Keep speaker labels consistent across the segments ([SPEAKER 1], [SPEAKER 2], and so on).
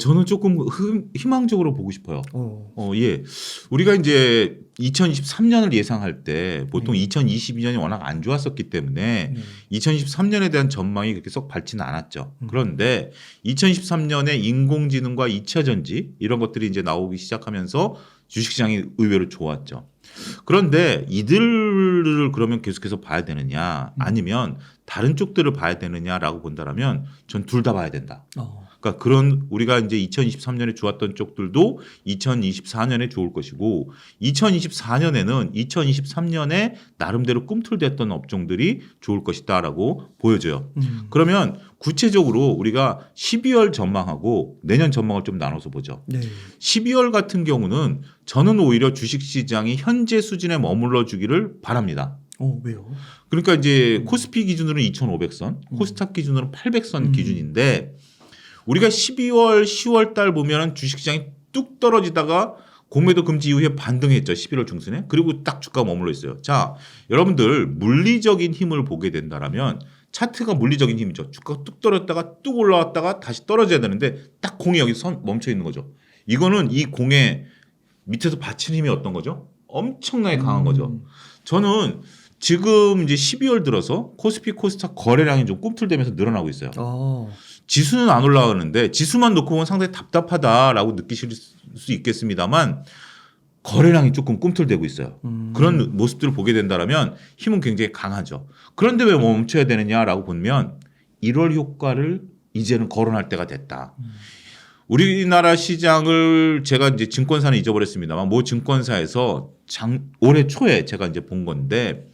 [SPEAKER 1] 저는 조금 희망적으로 보고 싶어요. 예. 우리가 이제 2023년을 예상할 때 보통 2022년이 워낙 안 좋았었기 때문에 2023년에 대한 전망이 그렇게 썩 밝지는 않았죠. 그런데 2023년에 인공지능과 2차 전지 이런 것들이 이제 나오기 시작하면서 주식시장이 의외로 좋았죠. 그런데 이들을 그러면 계속해서 봐야 되느냐 아니면 다른 쪽들을 봐야 되느냐라고 본다라면 전 둘 다 봐야 된다. 그러니까 그런 우리가 이제 2023년에 좋았던 쪽들도 2024년에 좋을 것이고 2024년에는 2023년에 나름대로 꿈틀댔던 업종들이 좋을 것이다라고 보여져요. 그러면 구체적으로 우리가 12월 전망하고 내년 전망을 좀 나눠서 보죠. 12월 같은 경우는 저는 오히려 주식시장이 현재 수준에 머물러 주기를 바랍니다.
[SPEAKER 2] 왜요?
[SPEAKER 1] 그러니까 이제 코스피 기준으로는 2,500선, 코스닥 기준으로는 800선 기준인데 우리가 12월, 10월 달 보면은 주식시장이 뚝 떨어지다가 공매도 금지 이후에 반등했죠. 11월 중순에. 그리고 딱 주가가 머물러 있어요. 자, 여러분들 물리적인 힘을 보게 된다라면 차트가 물리적인 힘이죠. 주가가 뚝 떨어졌다가 뚝 올라왔다가 다시 떨어져야 되는데 딱 공이 여기 멈춰 있는 거죠. 이거는 이 공의 밑에서 받치는 힘이 어떤 거죠? 엄청나게 강한 거죠. 저는 지금 이제 12월 들어서 코스피 코스닥 거래량이 좀 꿈틀대면서 늘어나고 있어요. 지수는 안 올라가는데 지수만 놓고 보면 상당히 답답하다라고 느끼실 수 있겠습니다만 거래량이 조금 꿈틀대고 있어요. 그런 모습들을 보게 된다면 힘은 굉장히 강하죠. 그런데 왜 멈춰야 되느냐라고 보면 1월 효과를 이제는 거론할 때가 됐다. 우리나라 시장을 제가 이제 증권사는 잊어버렸습니다만 모 증권사에서 올해 초에 제가 이제 본 건데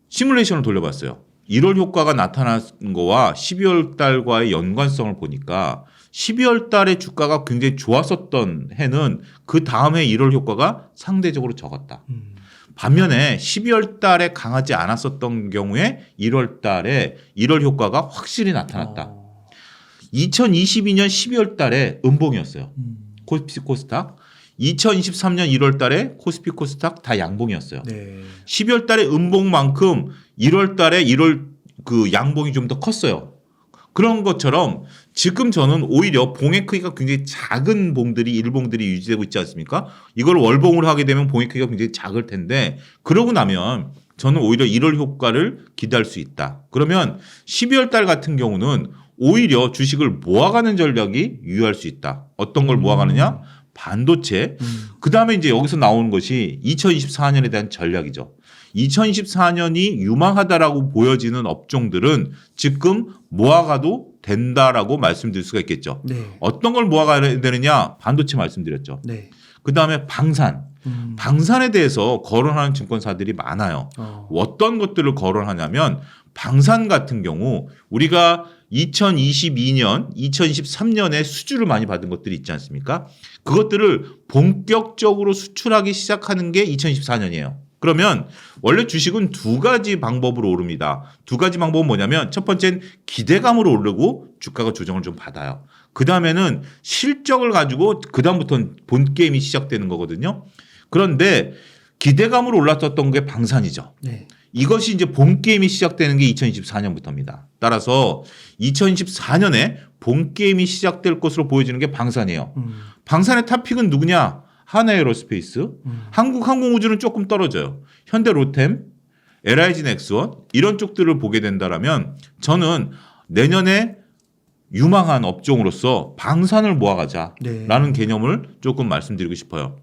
[SPEAKER 1] 시뮬레이션을 돌려봤어요. 1월 효과가 나타난 거와 12월 달과의 연관성을 보니까 12월 달에 주가가 굉장히 좋았었던 해는 그 다음에 1월 효과가 상대적으로 적었다. 반면에 12월 달에 강하지 않았었던 경우에 1월 달에 1월 효과가 확실히 나타났다. 2022년 12월 달에 음봉이었어요. 코스피 코스닥. 2023년 1월 달에 코스피 코스닥 다 양봉이었어요. 12월 달에 음봉만큼 1월 달에 1월 그 양봉이 좀 더 컸어요. 그런 것처럼 지금 저는 오히려 봉의 크기가 굉장히 작은 봉들이 일봉들이 유지되고 있지 않습니까? 이걸 월봉으로 하게 되면 봉의 크기가 굉장히 작을 텐데 그러고 나면 저는 오히려 1월 효과를 기대할 수 있다. 그러면 12월 달 같은 경우는 오히려 주식을 모아가는 전략이 유효할 수 있다. 어떤 걸 모아가느냐? 반도체. 그다음에 이제 여기서 나오는 것이 2024년에 대한 전략이죠. 2024년이 유망하다라고 보여지는 업종들은 지금 모아가도 된다라고 말씀드릴 수가 있겠죠. 어떤 걸 모아가야 되느냐? 반도체 말씀드렸죠. 그다음에 방산. 방산에 대해서 거론하는 증권사들이 많아요. 어떤 것들을 거론하냐면 방산 같은 경우 우리가 2022년, 2023년에 수주를 많이 받은 것들이 있지 않습니까? 그것들을 본격적으로 수출하기 시작하는 게 2024년이에요. 그러면 원래 주식은 두 가지 방법으로 오릅니다. 두 가지 방법은 뭐냐면 첫 번째는 기대감으로 오르고 주가가 조정을 좀 받아요. 그 다음에는 실적을 가지고 그 다음부터는 본 게임이 시작되는 거거든요. 그런데 기대감으로 올랐었던 게 방산이죠. 이것이 이제 본 게임이 시작되는 게 2024년부터입니다. 따라서 2024년에 본 게임이 시작될 것으로 보여지는 게 방산이에요. 방산의 탑픽은 누구냐? 하나에어로스페이스, 한국항공우주는 조금 떨어져요. 현대로템, LIG 넥스원 이런 쪽들을 보게 된다라면 저는 내년에 유망한 업종으로서 방산을 모아가자라는 개념을 조금 말씀드리고 싶어요.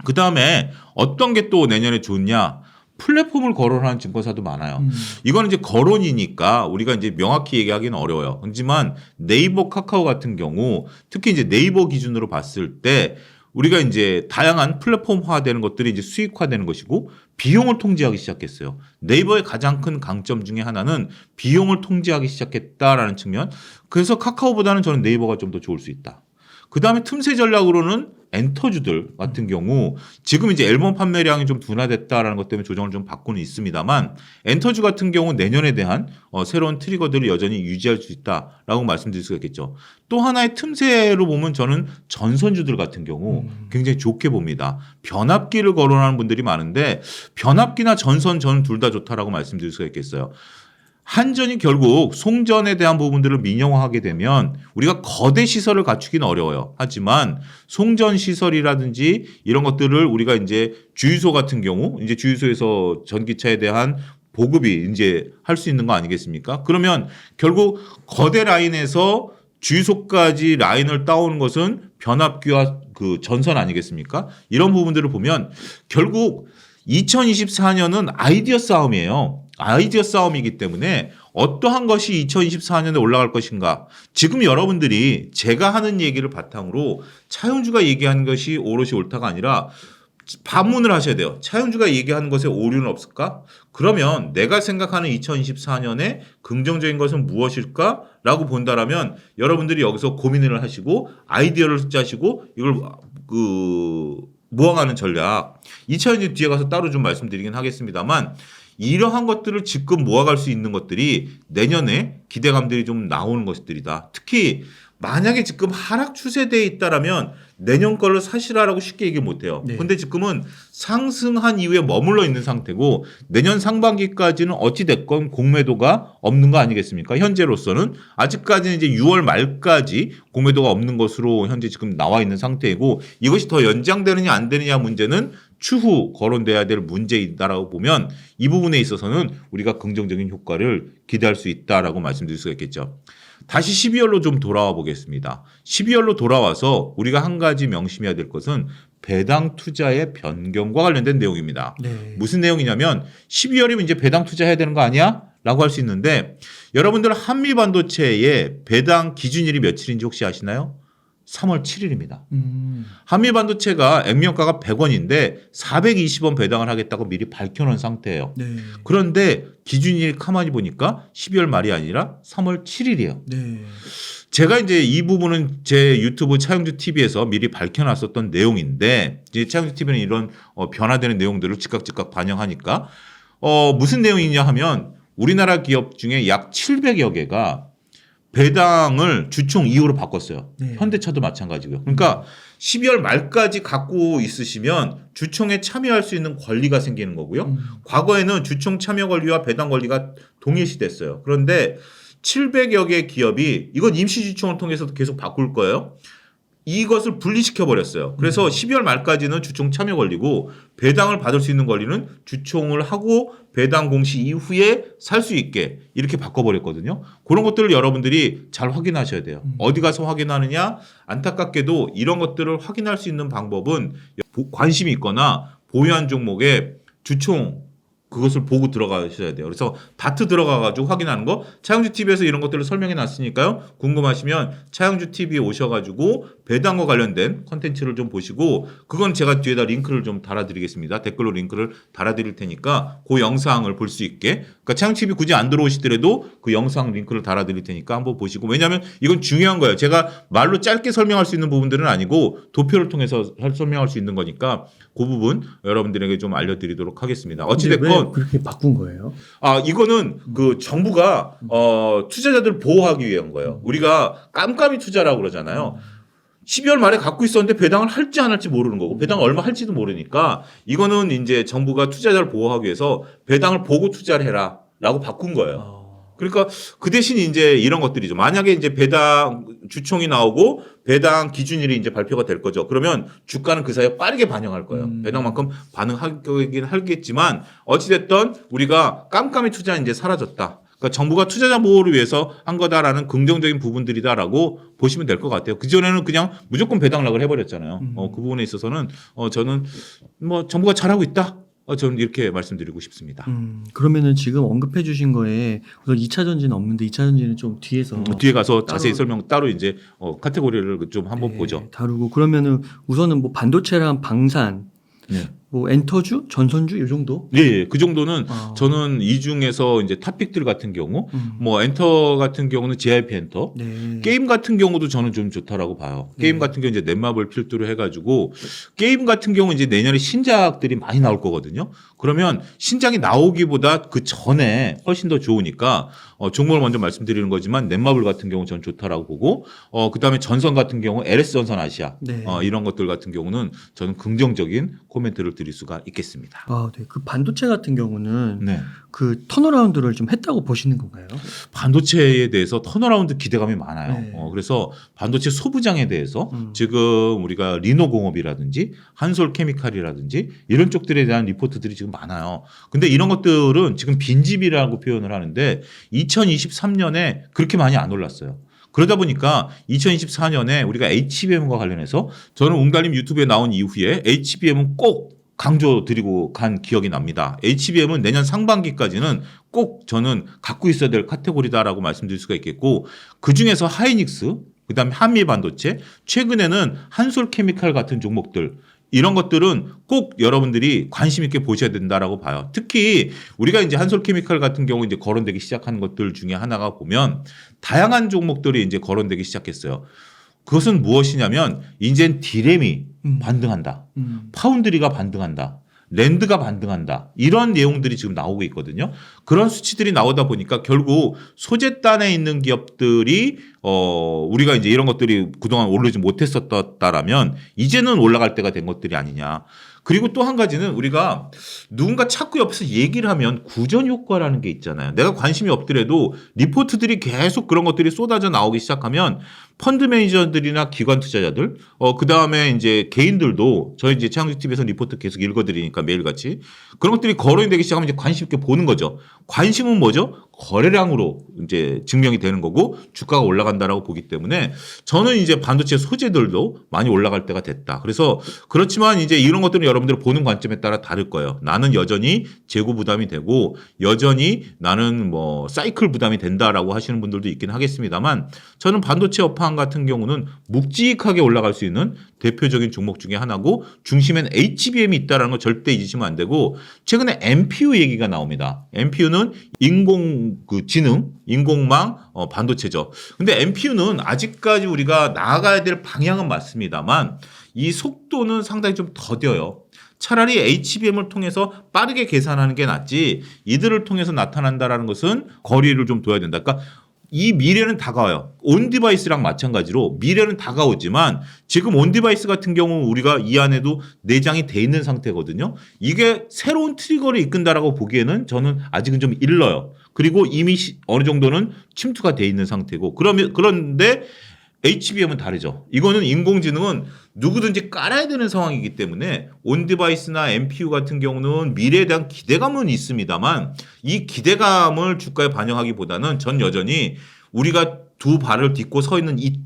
[SPEAKER 1] 그 다음에 어떤 게 또 내년에 좋냐? 플랫폼을 거론하는 증권사도 많아요. 이거는 이제 거론이니까 우리가 이제 명확히 얘기하기는 어려워요. 하지만 네이버, 카카오 같은 경우 특히 이제 네이버 기준으로 봤을 때 우리가 이제 다양한 플랫폼화되는 것들이 이제 수익화되는 것이고 비용을 통제하기 시작했어요. 네이버의 가장 큰 강점 중에 하나는 비용을 통제하기 시작했다라는 측면. 그래서 카카오보다는 저는 네이버가 좀 더 좋을 수 있다. 그 다음에 틈새 전략으로는 엔터주들 같은 경우 지금 이제 앨범 판매량이 좀 둔화됐다라는 것 때문에 조정을 좀 받고는 있습니다만 엔터주 같은 경우 내년에 대한 새로운 트리거들을 여전히 유지할 수 있다라고 말씀드릴 수가 있겠죠. 또 하나의 틈새로 보면 저는 전선주들 같은 경우 굉장히 좋게 봅니다. 변압기를 거론하는 분들이 많은데 변압기나 전선 저는 둘 다 좋다라고 말씀드릴 수가 있겠어요. 한전이 결국 송전에 대한 부분들을 민영화하게 되면 우리가 거대 시설을 갖추기는 어려워요. 하지만 송전 시설이라든지 이런 것들을 우리가 이제 주유소 같은 경우 이제 주유소에서 전기차에 대한 보급이 이제 할 수 있는 거 아니겠습니까? 그러면 결국 거대 라인에서 주유소까지 라인을 따오는 것은 변압기와 그 전선 아니겠습니까? 이런 부분들을 보면 결국 2024년은 아이디어 싸움이에요. 아이디어 싸움이기 때문에 어떠한 것이 2024년에 올라갈 것인가. 지금 여러분들이 제가 하는 얘기를 바탕으로 차용주가 얘기하는 것이 오롯이 옳다가 아니라 반문을 하셔야 돼요. 차용주가 얘기하는 것에 오류는 없을까? 그러면 내가 생각하는 2024년에 긍정적인 것은 무엇일까라고 본다라면 여러분들이 여기서 고민을 하시고 아이디어를 짜시고 이걸 모아가는 전략. 2차전지 뒤에 가서 따로 좀 말씀드리긴 하겠습니다만 이러한 것들을 지금 모아갈 수 있는 것들이 내년에 기대감들이 좀 나오는 것들이다. 특히 만약에 지금 하락 추세대에 있다라면 내년 걸로 사시라라고 쉽게 얘기 못해요. 그런데 지금은 상승한 이후에 머물러 있는 상태고 내년 상반기까지는 어찌됐건 공매도가 없는 거 아니겠습니까? 현재로서는 아직까지는 이제 6월 말까지 공매도가 없는 것으로 현재 지금 나와 있는 상태이고 이것이 더 연장되느냐 안 되느냐 문제는 추후 거론돼야 될 문제이다라고 보면 이 부분에 있어서는 우리가 긍정적인 효과를 기대할 수 있다라고 말씀드릴 수가 있겠죠. 다시 12월로 좀 돌아와 보겠습니다. 12월로 돌아와서 우리가 한 가지 명심해야 될 것은 배당 투자의 변경과 관련된 내용입니다. 무슨 내용이냐면 12월이면 이제 배당 투자해야 되는 거 아니야? 라고 할 수 있는데 여러분들 한미반도체의 배당 기준일이 며칠인지 혹시 아시나요? 3월 7일입니다. 한미반도체가 액면가가 100원인데 420원 배당을 하겠다고 미리 밝혀놓은 상태예요. 그런데 기준일이 가만히 보니까 12월 말이 아니라 3월 7일이에요. 제가 이제 이 부분은 제 유튜브 차용주 TV에서 미리 밝혀놨었던 내용인데 이제 차용주 TV는 이런 변화되는 내용들을 즉각 반영하니까 무슨 내용이냐 하면 우리나라 기업 중에 약 700여 개가 배당을 주총 이후로 바꿨어요. 현대차도 마찬가지고요. 그러니까 12월 말까지 갖고 있으시면 주총에 참여할 수 있는 권리가 생기는 거고요. 과거에는 주총 참여 권리와 배당 권리가 동일시됐어요. 그런데 700여 개 기업이 이건 임시주총을 통해서도 계속 바꿀 거예요. 이것을 분리시켜 버렸어요. 그래서 12월 말까지는 주총 참여 권리고 배당을 받을 수 있는 권리는 주총을 하고 배당 공시 이후에 살 수 있게 이렇게 바꿔버렸거든요. 그런 것들을 여러분들이 잘 확인하셔야 돼요. 어디 가서 확인하느냐? 안타깝게도 이런 것들을 확인할 수 있는 방법은 관심이 있거나 보유한 종목에 주총 그것을 보고 들어가셔야 돼요. 그래서 다트 들어가가지고 확인하는 거 차용주 TV에서 이런 것들을 설명해 놨으니까요. 궁금하시면 차용주 TV에 오셔가지고 배당과 관련된 컨텐츠를 좀 보시고 그건 제가 뒤에다 링크를 좀 달아드리겠습니다. 댓글로 링크를 달아드릴 테니까 그 영상을 볼 수 있게 그러니까 차용주 TV 굳이 안 들어오시더라도 그 영상 링크를 달아드릴 테니까 한번 보시고 왜냐하면 이건 중요한 거예요. 제가 말로 짧게 설명할 수 있는 부분들은 아니고 도표를 통해서 설명할 수 있는 거니까 그 부분 여러분들에게 좀 알려드리도록 하겠습니다. 어찌됐건
[SPEAKER 2] 그렇게 바꾼 거예요?
[SPEAKER 1] 이거는 그 정부가 투자자들 보호하기 위한 거예요. 우리가 깜깜이 투자라고 그러잖아요. 12월 말에 갖고 있었는데 배당을 할지 안 할지 모르는 거고 배당 얼마 할지도 모르니까 이거는 이제 정부가 투자자를 보호하기 위해서 배당을 보고 투자를 해라라고 바꾼 거예요. 그러니까 그 대신 이제 이런 것들이죠. 만약에 이제 배당 주총이 나오고 배당 기준일이 이제 발표가 될 거죠. 그러면 주가는 그 사이에 빠르게 반영할 거예요. 배당만큼 반응하긴 하겠지만 어찌됐든 우리가 깜깜이 투자 이제 사라졌다. 그러니까 정부가 투자자 보호를 위해서 한 거다라는 긍정적인 부분들이다라고 보시면 될 것 같아요. 그전에는 그냥 무조건 배당락을 해버렸잖아요. 그 부분에 있어서는 저는 뭐 정부가 잘하고 있다. 저는 이렇게 말씀드리고 싶습니다.
[SPEAKER 2] 그러면은 지금 언급해 주신 거에 우선 2차 전지는 없는데 2차 전지는 좀 뒤에서
[SPEAKER 1] 뒤에 가서 자세히 설명 따로 이제 카테고리를 좀 한번 보죠.
[SPEAKER 2] 다루고 그러면은 우선은 뭐 반도체랑 방산
[SPEAKER 1] 네.
[SPEAKER 2] 뭐 엔터주, 전선주 이 정도?
[SPEAKER 1] 예, 그 정도는 저는 이 중에서 이제 탑픽들 같은 경우, 뭐 엔터 같은 경우는 JYP 엔터, 게임 같은 경우도 저는 좀 좋다라고 봐요. 게임 같은 경우 이제 넷마블 필두로 해가지고 게임 같은 경우 이제 내년에 신작들이 많이 나올 거거든요. 그러면 신작이 나오기보다 그 전에 훨씬 더 좋으니까 종목을 먼저 말씀드리는 거지만 넷마블 같은 경우 저는 좋다라고 보고, 그 다음에 전선 같은 경우 LS 전선 아시아 이런 것들 같은 경우는 저는 긍정적인 코멘트를 드리고. 말씀드릴 수가 있겠습니다.
[SPEAKER 2] 아, 네. 그 반도체 같은 경우는
[SPEAKER 1] 네.
[SPEAKER 2] 그 턴어라운드를 좀 했다고 보시는 건가요?
[SPEAKER 1] 반도체에 대해서 턴어라운드 기대감이 많아요.
[SPEAKER 2] 네.
[SPEAKER 1] 그래서 반도체 소부장에 대해서 지금 우리가 리노공업이라든지 한솔케미칼이라든지 이런 쪽들에 대한 리포트들이 지금 많아요. 근데 이런 것들은 지금 빈집이라고 표현을 하는데 2023년에 그렇게 많이 안 올랐어요. 그러다 보니까 2024년에 우리가 HBM과 관련해서 저는 웅달님 유튜브에 나온 이후에 HBM은 꼭 강조드리고 간 기억이 납니다. HBM은 내년 상반기까지는 꼭 저는 갖고 있어야 될 카테고리다라고 말씀드릴 수가 있겠고, 그중에서 하이닉스, 그다음에 한미반도체, 최근에는 한솔케미칼 같은 종목들, 이런 것들은 꼭 여러분들이 관심 있게 보셔야 된다라고 봐요. 특히 우리가 이제 한솔케미칼 같은 경우 이제 거론되기 시작한 것들 중에 하나가 보면 다양한 종목들이 이제 거론되기 시작했어요. 그것은 무엇이냐면 이젠 디램이 반등한다. 파운드리가 반등한다. 랜드가 반등한다. 이런 내용들이 지금 나오고 있거든요. 그런 수치들이 나오다 보니까 결국 소재단에 있는 기업들이 우리가 이제 이런 것들이 그동안 오르지 못했었다라면 이제는 올라갈 때가 된 것들이 아니냐. 그리고 또 한 가지는 우리가 누군가 자꾸 옆에서 얘기를 하면 구전 효과라는 게 있잖아요. 내가 관심이 없더라도 리포트들이 계속 그런 것들이 쏟아져 나오기 시작하면 펀드 매니저들이나 기관 투자자들, 그 다음에 이제 개인들도 저희 이제 최양주 TV에서 리포트 계속 읽어드리니까 매일같이 그런 것들이 거론이 되기 시작하면 이제 관심 있게 보는 거죠. 관심은 뭐죠? 거래량으로 이제 증명이 되는 거고 주가가 올라간다라고 보기 때문에 저는 이제 반도체 소재들도 많이 올라갈 때가 됐다. 그래서 그렇지만 이제 이런 것들은 여러분들 보는 관점에 따라 다를 거예요. 나는 여전히 재고 부담이 되고 여전히 나는 뭐 사이클 부담이 된다라고 하시는 분들도 있긴 하겠습니다만 저는 반도체 업황 같은 경우는 묵직하게 올라갈 수 있는 대표적인 종목 중에 하나고 중심엔 HBM이 있다라는 거 절대 잊으시면 안 되고 최근에 NPU 얘기가 나옵니다. NPU는 지능, 인공망 반도체죠. 근데 NPU는 아직까지 우리가 나아가야 될 방향은 맞습니다만 이 속도는 상당히 좀 더뎌요. 차라리 HBM을 통해서 빠르게 계산하는 게 낫지 이들을 통해서 나타난다라는 것은 거리를 좀 둬야 된다. 그러니까 이 미래는 다가와요. 온디바이스랑 마찬가지로 미래는 다가오지만 지금 온디바이스 같은 경우 우리가 이 안에도 내장이 돼 있는 상태거든요. 이게 새로운 트리거를 이끈다라고 보기에는 저는 아직은 좀 일러요. 그리고 이미 어느 정도는 침투가 돼 있는 상태고 그런데 HBM은 다르죠. 이거는 인공지능은 누구든지 깔아야 되는 상황이기 때문에 온디바이스나 NPU 같은 경우는 미래에 대한 기대감은 있습니다만 이 기대감을 주가에 반영하기보다는 전 여전히 우리가 두 발을 딛고 서 있는 이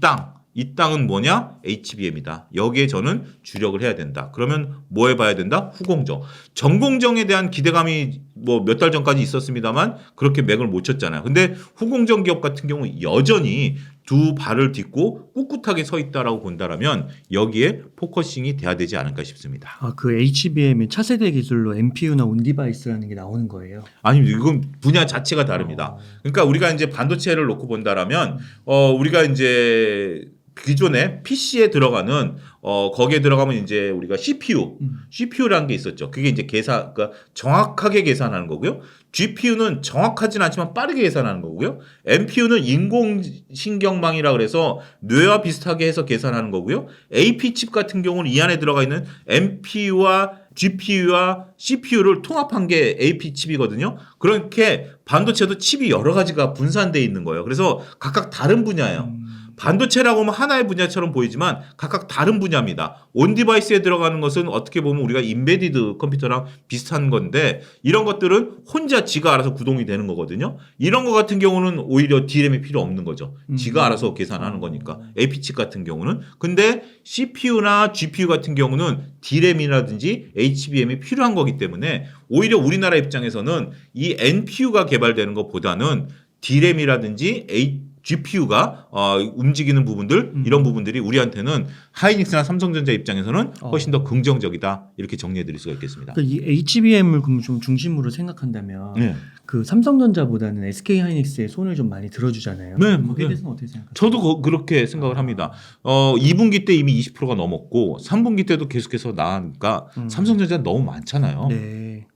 [SPEAKER 1] 땅은 뭐냐? HBM이다. 여기에 저는 주력을 해야 된다. 그러면 뭐 해봐야 된다? 후공정. 전공정에 대한 기대감이 뭐 몇 달 전까지 있었습니다만 그렇게 맥을 못 쳤잖아요. 근데 후공정 기업 같은 경우 여전히 두 발을 딛고 꿋꿋하게 서 있다라고 본다라면 여기에 포커싱이 돼야 되지 않을까 싶습니다.
[SPEAKER 2] 아, 그 HBM의 차세대 기술로 NPU나 온디바이스라는 게 나오는 거예요.
[SPEAKER 1] 아니 이건 분야 자체가 다릅니다. 그러니까 우리가 이제 반도체를 놓고 본다라면 우리가 이제 기존에 PC에 들어가는 거기에 들어가면 이제 우리가 CPU라는 게 있었죠. 그게 이제 그러니까 정확하게 계산하는 거고요. GPU는 정확하진 않지만 빠르게 계산하는 거고요. NPU는 인공신경망이라 그래서 뇌와 비슷하게 해서 계산하는 거고요. AP 칩 같은 경우는 이 안에 들어가 있는 NPU와 GPU와 CPU를 통합한 게 AP 칩이거든요. 그렇게 반도체도 칩이 여러 가지가 분산되어 있는 거예요. 그래서 각각 다른 분야예요. 반도체라고 하면 하나의 분야처럼 보이지만 각각 다른 분야입니다. 온디바이스에 들어가는 것은 어떻게 보면 우리가 인베디드 컴퓨터랑 비슷한 건데 이런 것들은 혼자 지가 알아서 구동이 되는 거거든요. 이런 거 같은 경우는 오히려 D램이 필요 없는 거죠. 지가 알아서 계산하는 거니까. AP칩 같은 경우는. 근데 CPU나 GPU 같은 경우는 D램이라든지 HBM이 필요한 거기 때문에 오히려 우리나라 입장에서는 이 NPU가 개발되는 것보다는 D램이라든지 GPU가 움직이는 부분들 이런 부분들이 우리한테는 하이닉스나 삼성전자 입장에서는 훨씬 더 긍정적이다 이렇게 정리해드릴 수가 있겠습니다.
[SPEAKER 2] 그러니까 이 HBM을 그럼 좀 중심으로 생각한다면 그 삼성전자보다는 SK 하이닉스의 손을 좀 많이 들어주잖아요.
[SPEAKER 1] 네,
[SPEAKER 2] 거기에 대해서는 어떻게 생각하세요?
[SPEAKER 1] 저도 그렇게 생각을 합니다. 2분기 때 이미 20%가 넘었고 3분기 때도 계속해서 나가니까 삼성전자는 너무 많잖아요.
[SPEAKER 2] 네.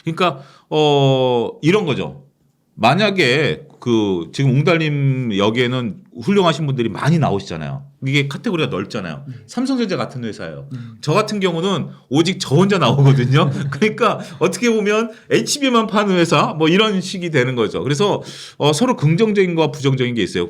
[SPEAKER 1] 그러니까 이런 거죠. 만약에 지금 웅달님 역에는 훌륭하신 분들이 많이 나오시잖아요. 이게 카테고리가 넓잖아요. 삼성전자 같은 회사예요. 저 같은 경우는 오직 저 혼자 나오거든요. 그러니까 어떻게 보면 HBM만 파는 회사 뭐 이런 식이 되는 거죠. 그래서 서로 긍정적인 거와 부정적인 게 있어요.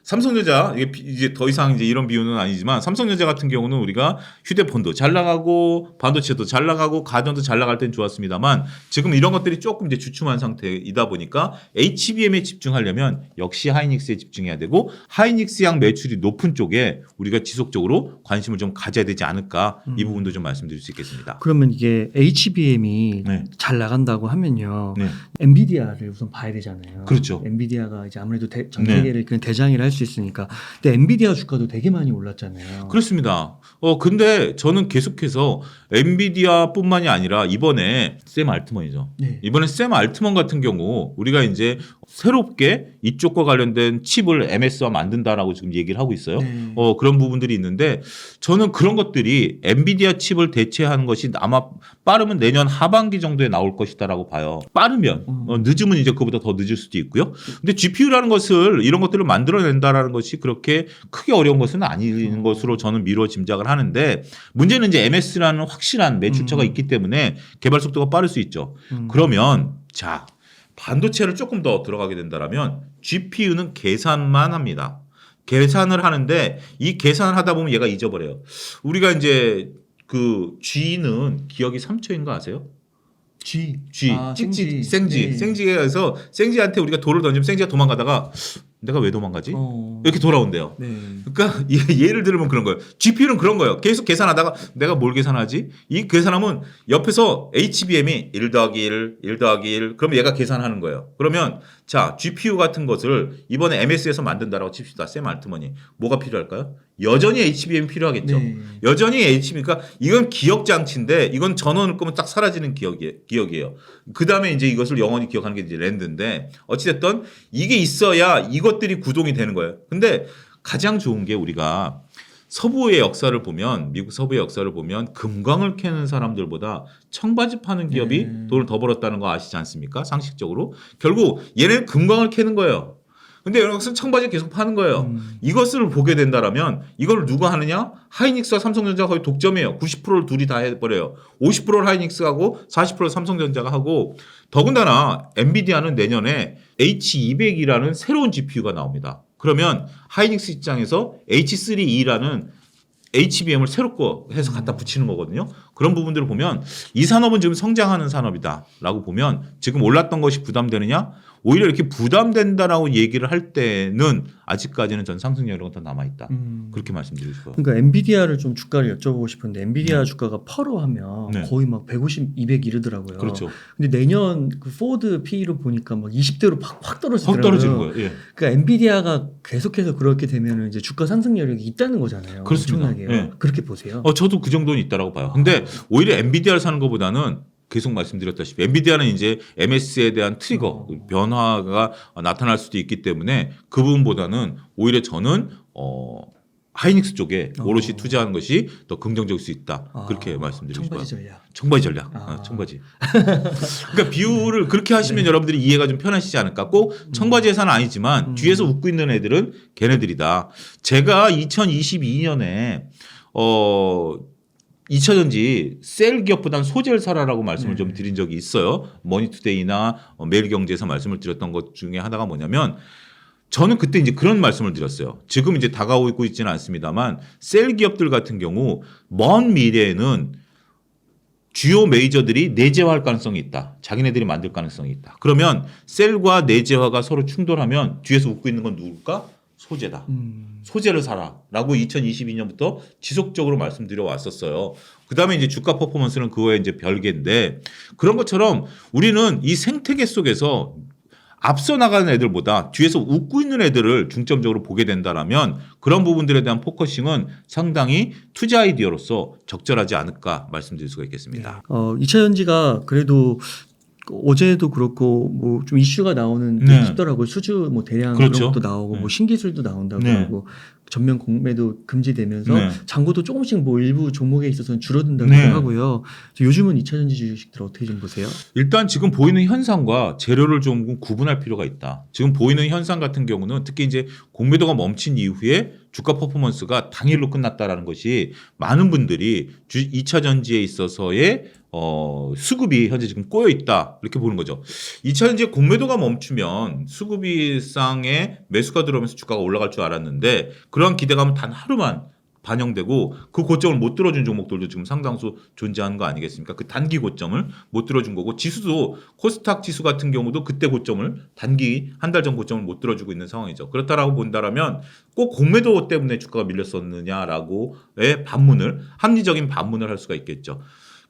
[SPEAKER 1] 삼성전자 이제 더 이상 이제 이런 비유는 아니지만 삼성전자 같은 경우는 우리가 휴대폰도 잘 나가고 반도체도 잘 나가고 가전도 잘 나갈 땐 좋았습니다만 지금 이런 것들이 조금 이제 주춤한 상태이다 보니까 HBM에 집중하려면 역시 하이닉스에 집중해야 되고 하이닉스 양 매출이 높은 쪽에 우리가 지속적으로 관심을 좀 가져야 되지 않을까 이 부분도 좀 말씀드릴 수 있겠습니다.
[SPEAKER 2] 그러면 이게 HBM이
[SPEAKER 1] 네.
[SPEAKER 2] 잘 나간다고 하면요.
[SPEAKER 1] 네.
[SPEAKER 2] 엔비디아를 우선 봐야 되잖아요.
[SPEAKER 1] 그렇죠.
[SPEAKER 2] 엔비디아가 이제 아무래도 전 세계를 그냥 대장이라 할 수 있으니까. 근데 엔비디아 주가도 되게 많이 올랐잖아요.
[SPEAKER 1] 그렇습니다. 근데 저는 계속해서 엔비디아뿐만이 아니라 이번에 샘 알트먼이죠.
[SPEAKER 2] 네.
[SPEAKER 1] 이번에 샘 알트먼 같은 경우 우리가 이제 새롭게 이쪽과 관련된 칩을 MS와 만든다라고 지금 얘기를 하고 있어요.
[SPEAKER 2] 네.
[SPEAKER 1] 그런 부분들이 있는데 저는 그런 것들이 엔비디아 칩을 대체하는 것이 아마 빠르면 내년 하반기 정도에 나올 것이다라고 봐요. 빠르면 늦으면 이제 그보다 더 늦을 수도 있고요. 근데 GPU라는 것을 이런 것들을 만들어낸다라는 것이 그렇게 크게 어려운 것은 아닌 것으로 저는 미루어 짐작을 하는데 문제는 이제 MS라는 확실한 매출처가 있기 때문에 개발 속도가 빠를 수 있죠. 그러면 자 반도체를 조금 더 들어가게 된다라면 GPU는 계산만 합니다. 계산을 하는데 이 계산을 하다 보면 얘가 잊어버려요. 우리가 이제 G는 기억이 3초인 거 아세요? G,
[SPEAKER 2] 생지.
[SPEAKER 1] 생지.
[SPEAKER 2] 네.
[SPEAKER 1] 생지에서 생지한테 우리가 돌을 던지면 생지가 도망가다가 내가 왜 도망가지? 이렇게 돌아온대요.
[SPEAKER 2] 네.
[SPEAKER 1] 그러니까 예를 들면 그런 거예요. GPU는 그런 거예요. 계속 계산하다가 내가 뭘 계산하지? 이 계산하면 옆에서 HBM이 1 더하기 1 더하기 1 그러면 얘가 계산하는 거예요. 그러면 자 GPU 같은 것을 이번에 MS에서 만든다라고 칩시다. 샘 알트먼이. 뭐가 필요할까요? 여전히 HBM이 필요하겠죠.
[SPEAKER 2] 네.
[SPEAKER 1] 여전히 HBM 그러니까 이건 기억 장치인데 이건 전원을 끄면 딱 사라지는 기억이에요. 그다음에 이제 이것을 영원히 기억하는 게 이제 랜드인데 어찌됐든 이게 있어야 이것들이 구동이 되는 거예요. 근데 가장 좋은 게 우리가 서부의 역사를 보면 미국 서부의 역사를 보면 금광을 캐는 사람들보다 청바지 파는 기업이 돈을 더 벌었다는 거 아시지 않습니까? 상식적으로. 결국 얘네는 금광을 캐는 거예요. 근데 여기서 청바지 계속 파는 거예요. 이것을 보게 된다라면 이걸 누가 하느냐? 하이닉스와 삼성전자가 거의 독점이에요. 90%를 둘이 다 해버려요. 50%를 하이닉스하고 40%를 삼성전자가 하고 더군다나 엔비디아는 내년에 H200이라는 새로운 GPU가 나옵니다. 그러면 하이닉스 입장에서 H3E라는 HBM을 새롭고 해서 갖다 붙이는 거거든요. 그런 부분들을 보면 이 산업은 지금 성장하는 산업이다라고 보면 지금 올랐던 것이 부담되느냐? 오히려 이렇게 부담된다라고 얘기를 할 때는 아직까지는 전 상승률은 더 남아있다. 그렇게 말씀드리고 싶어요.
[SPEAKER 2] 그러니까 엔비디아를 좀 주가를 여쭤보고 싶은데 엔비디아 주가가 퍼로 하면
[SPEAKER 1] 네.
[SPEAKER 2] 거의 막 150, 200 이르더라고요.
[SPEAKER 1] 그렇죠.
[SPEAKER 2] 근데 내년 포드 P로 보니까 막 20대로 확 떨어지더라고요.
[SPEAKER 1] 확 떨어지는 거예요. 예.
[SPEAKER 2] 그러니까 엔비디아가 계속해서 그렇게 되면 이제 주가 상승 여력이 있다는 거잖아요.
[SPEAKER 1] 그렇습니다.
[SPEAKER 2] 엄청나게요.
[SPEAKER 1] 예.
[SPEAKER 2] 그렇게 보세요.
[SPEAKER 1] 저도 그 정도는 있다라고 봐요. 근데 오히려 엔비디아를 사는 것보다는 계속 말씀드렸다시피 엔비디아는 이제 MS에 대한 트리거 변화가 나타날 수도 있기 때문에 그 부분보다는 오히려 저는 하이닉스 쪽에 오롯이 투자하는 것이 더 긍정적일 수 있다. 그렇게 말씀드리고 싶어요.
[SPEAKER 2] 청바지 전략.
[SPEAKER 1] 청바지 전략. 청바지. 그러니까 비유를 그렇게 하시면 여러분들이 이해가 좀 편하시지 않을까. 꼭 청바지 회사는 아니지만 뒤에서 웃고 있는 애들은 걔네들이다. 제가 2022년에 2차전지 셀 기업보다는 소재를 사라라고 말씀을 좀 드린 적이 있어요. 머니투데이나 매일경제에서 말씀을 드렸던 것 중에 하나가 뭐냐면 저는 그때 이제 그런 말씀을 드렸어요. 지금 이제 다가오고 있지는 않습니다만 셀 기업들 같은 경우 먼 미래에는 주요 메이저들이 내재화할 가능성이 있다. 자기네들이 만들 가능성이 있다. 그러면 셀과 내재화가 서로 충돌하면 뒤에서 웃고 있는 건 누굴까? 소재다. 소재를 사라라고 2022년부터 지속적으로 말씀드려 왔었어요. 그다음에 이제 주가 퍼포먼스는 그거에 이제 별개인데 그런 것처럼 우리는 이 생태계 속에서 앞서 나가는 애들보다 뒤에서 웃고 있는 애들을 중점적으로 보게 된다라면 그런 부분들에 대한 포커싱은 상당히 투자 아이디어로서 적절하지 않을까 말씀드릴 수가 있겠습니다.
[SPEAKER 2] 2차 전지가 그래도 어제도 그렇고 뭐 좀 이슈가 나오는 게 있더라고요. 수주 뭐 대량
[SPEAKER 1] 그렇죠.
[SPEAKER 2] 그런 것도 나오고 뭐 신기술도 나온다고
[SPEAKER 1] 네.
[SPEAKER 2] 하고 전면 공매도 금지되면서
[SPEAKER 1] 네.
[SPEAKER 2] 잔고도 조금씩 뭐 일부 종목에 있어서는 줄어든다고
[SPEAKER 1] 네.
[SPEAKER 2] 하고요. 요즘은 2차전지 주식들 어떻게 좀 보세요?
[SPEAKER 1] 일단 지금 보이는 현상과 재료를 좀 구분할 필요가 있다. 지금 보이는 현상 같은 경우는 특히 이제 공매도가 멈춘 이후에 주가 퍼포먼스가 당일로 끝났다라는 것이 많은 분들이 2차 전지에 있어서의 수급이 현재 지금 꼬여 있다 이렇게 보는 거죠. 2차 전지의 공매도가 멈추면 수급이상의 매수가 들어오면서 주가가 올라갈 줄 알았는데 그러한 기대감은 단 하루만 반영되고 그 고점을 못 들어준 종목들도 지금 상당수 존재하는 거 아니겠습니까? 그 단기 고점을 못 들어준 거고 지수도 코스닥 지수 같은 경우도 그때 고점을 단기 한 달 전 고점을 못 들어주고 있는 상황이죠. 그렇다라고 본다라면 꼭 공매도 때문에 주가가 밀렸었느냐라고의 반문을 합리적인 반문을 할 수가 있겠죠.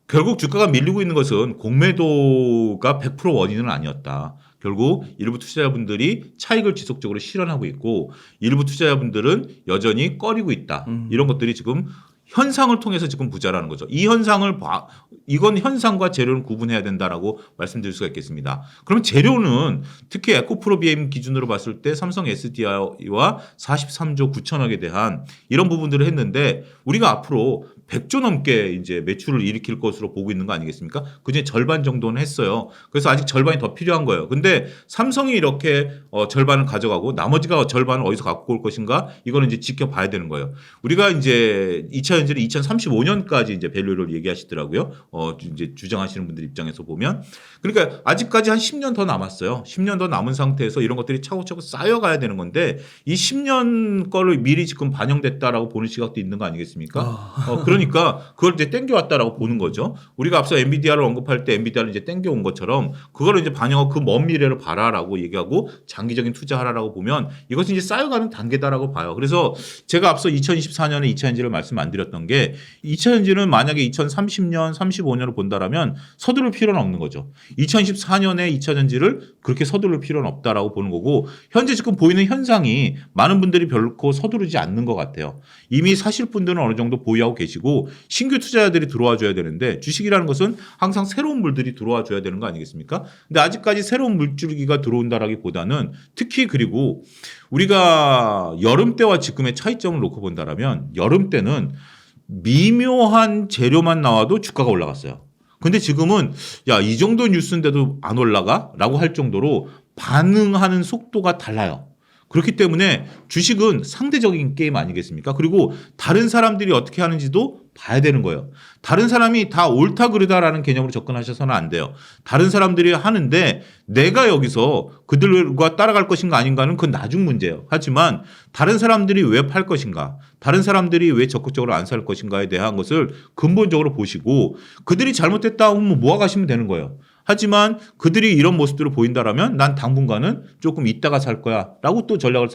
[SPEAKER 1] 결국 주가가 밀리고 있는 것은 공매도가 100% 원인은 아니었다. 결국 일부 투자자분들이 차익을 지속적으로 실현하고 있고 일부 투자자분들은 여전히 꺼리고 있다. 이런 것들이 지금 현상을 통해서 지금 부자라는 거죠. 이 현상을 이건 현상과 재료는 구분해야 된다라고 말씀드릴 수가 있겠습니다. 그러면 재료는 특히 에코프로 BM 기준으로 봤을 때 삼성 SDI와 43조 9천억에 대한 이런 부분들을 했는데 우리가 앞으로 100조 넘게 이제 매출을 일으킬 것으로 보고 있는 거 아니겠습니까? 그중에 절반 정도는 했어요. 그래서 아직 절반이 더 필요한 거예요. 근데 삼성이 이렇게 절반을 가져가고 나머지가 절반을 어디서 갖고 올 것인가? 이거는 이제 지켜봐야 되는 거예요. 우리가 이제 2차 전지를 2035년까지 이제 밸류를 얘기하시더라고요. 이제 주장하시는 분들 입장에서 보면. 그러니까 아직까지 한 10년 더 남았어요. 10년 더 남은 상태에서 이런 것들이 차곡차곡 쌓여가야 되는 건데 이 10년 거를 미리 지금 반영됐다라고 보는 시각도 있는 거 아니겠습니까? 그러니까 그걸 이제 땡겨왔다라고 보는 거죠. 우리가 앞서 엔비디아를 언급할 때 엔비디아를 이제 땡겨온 것처럼 그거를 이제 반영하고 그 먼 미래를 봐라라고 얘기하고 장기적인 투자하라라고 보면 이것은 이제 쌓여가는 단계다라고 봐요. 그래서 제가 앞서 2024년에 2차 전지를 말씀 안 드렸던 게 2차 전지는 만약에 2030년, 35년을 본다라면 서두를 필요는 없는 거죠. 2024년에 2차 전지를 그렇게 서두를 필요는 없다라고 보는 거고 현재 지금 보이는 현상이 많은 분들이 별로 서두르지 않는 것 같아요. 이미 사실 분들은 어느 정도 보유하고 계시고 신규 투자자들이 들어와 줘야 되는데 주식이라는 것은 항상 새로운 물들이 들어와 줘야 되는 거 아니겠습니까? 근데 아직까지 새로운 물줄기가 들어온다라기보다는 특히 그리고 우리가 여름 때와 지금의 차이점을 놓고 본다라면 여름 때는 미묘한 재료만 나와도 주가가 올라갔어요. 근데 지금은 야, 이 정도 뉴스인데도 안 올라가? 라고 할 정도로 반응하는 속도가 달라요. 그렇기 때문에 주식은 상대적인 게임 아니겠습니까? 그리고 다른 사람들이 어떻게 하는지도 봐야 되는 거예요. 다른 사람이 다 옳다 그르다라는 개념으로 접근하셔서는 안 돼요. 다른 사람들이 하는데 내가 여기서 그들과 따라갈 것인가 아닌가는 그건 나중 문제예요. 하지만 다른 사람들이 왜 팔 것인가, 다른 사람들이 왜 적극적으로 안 살 것인가에 대한 것을 근본적으로 보시고 그들이 잘못됐다 하면 모아가시면 되는 거예요. 하지만 그들이 이런 모습들을 보인다라면 난 당분간은 조금 있다가 살 거야 라고 또 전략을